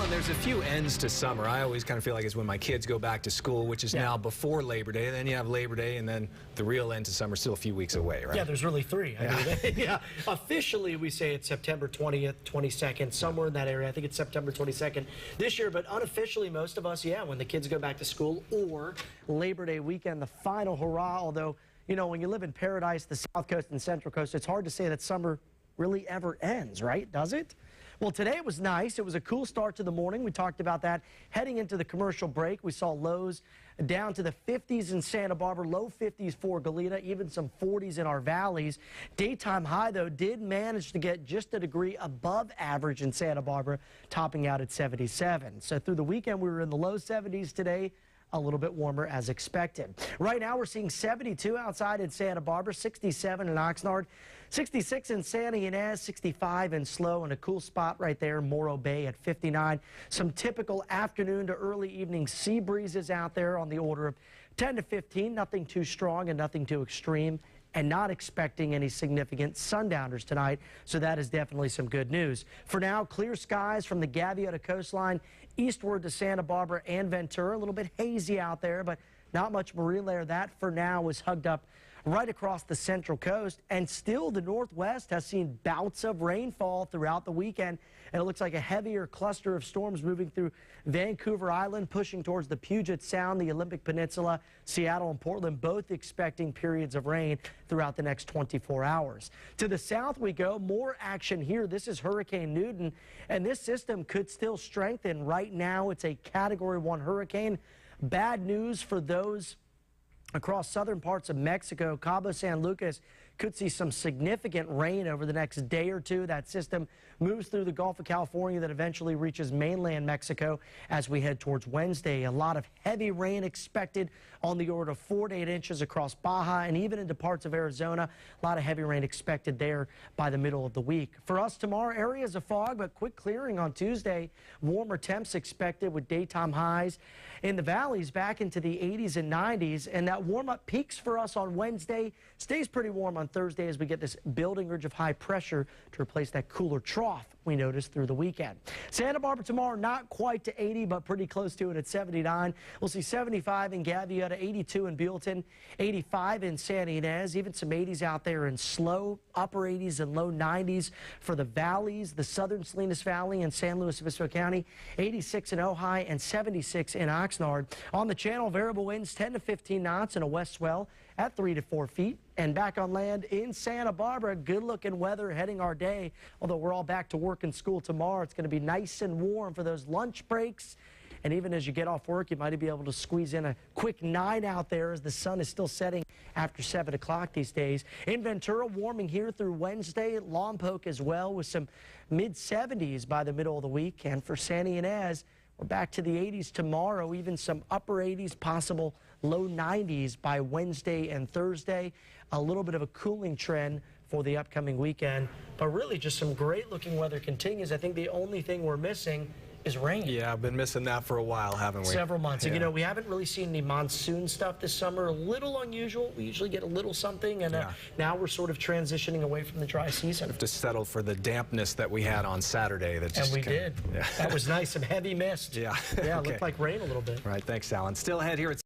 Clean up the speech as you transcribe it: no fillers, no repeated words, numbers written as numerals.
Alan, there's a few ends to summer. I always kind of feel like it's when my kids go back to school, which is now before Labor Day. Then you have Labor Day, and then the real end to summer is still a few weeks away, right? Yeah, there's really three. Officially, we say it's September 20th, 22nd, somewhere in that area. I think it's September 22nd this year, but unofficially, most of us, when the kids go back to school or Labor Day weekend, the final hurrah. Although, you know, when you live in paradise, the South Coast and Central Coast, it's hard to say that summer really ever ends, right? Does it? Well, today it was nice. It was a cool start to the morning. We talked about that. Heading into the commercial break, we saw lows down to the 50s in Santa Barbara, low 50s for Goleta, even some 40s in our valleys. Daytime high, though, did manage to get just a degree above average in Santa Barbara, topping out at 77. So through the weekend, we were in the low 70s today. A little bit warmer as expected. Right now we're seeing 72 outside in Santa Barbara, 67 in Oxnard, 66 in Santa Ynez, 65 in Slow, and a cool spot right there, Morro Bay at 59. Some typical afternoon to early evening sea breezes out there on the order of 10 to 15, nothing too strong and nothing too extreme, and not expecting any significant sundowners tonight, so that is definitely some good news. For now, clear skies from the Gaviota coastline eastward to Santa Barbara and Ventura. A little bit hazy out there, but not much marine layer. That, for now, is hugged up right across the Central Coast, and still the Northwest has seen bouts of rainfall throughout the weekend, and it looks like a heavier cluster of storms moving through Vancouver Island, pushing towards the Puget Sound, the Olympic Peninsula, Seattle and Portland, both expecting periods of rain throughout the next 24 hours. To the south we go, more action here. This is Hurricane Newton, and this system could still strengthen. Right now, it's a Category 1 hurricane. Bad news for those across southern parts of Mexico. Cabo San Lucas could see some significant rain over the next day or two. That system moves through the Gulf of California that eventually reaches mainland Mexico as we head towards Wednesday. A lot of heavy rain expected on the order of 4 to 8 inches across Baja and even into parts of Arizona. A lot of heavy rain expected there by the middle of the week. For us tomorrow, areas of fog, but quick clearing on Tuesday. Warmer temps expected with daytime highs in the valleys back into the 80s and 90s. And that warm-up peaks for us on Wednesday, stays pretty warm on Thursday as we get this building ridge of high pressure to replace that cooler trough we noticed through the weekend. Santa Barbara tomorrow, not quite to 80, but pretty close to it at 79. We'll see 75 in Gaviota, 82 in Buellton, 85 in Santa Ynez, even some 80s out there in Slow, upper 80s and low 90s for the valleys, the southern Salinas Valley and San Luis Obispo County, 86 in Ojai and 76 in Oxnard. On the channel, variable winds 10 to 15 knots and a west swell at 3 to 4 feet. And back on land in Santa Barbara, good-looking weather heading our day. Although we're all back to work and school tomorrow, it's going to be nice and warm for those lunch breaks. And even as you get off work, you might be able to squeeze in a quick 9 out there as the sun is still setting after 7 o'clock these days. In Ventura, warming here through Wednesday. Lompoc as well with some mid-70s by the middle of the week. And for Santa Ynez, we're back to the 80s tomorrow, even some upper 80s, possible low 90s by Wednesday and Thursday. A little bit of a cooling trend for the upcoming weekend, but really just some great looking weather continues. I think the only thing we're missing is rain. Yeah, I've been missing that for a while, haven't we? Several months. And, you know, we haven't really seen any monsoon stuff this summer. A little unusual. We usually get a little something, and now we're sort of transitioning away from the dry season. We have to settle for the dampness that we had on Saturday. That just and we did. Yeah. That was nice. Some heavy mist. Yeah. Yeah, it looked like rain a little bit. Right. Thanks, Alan. Still ahead here at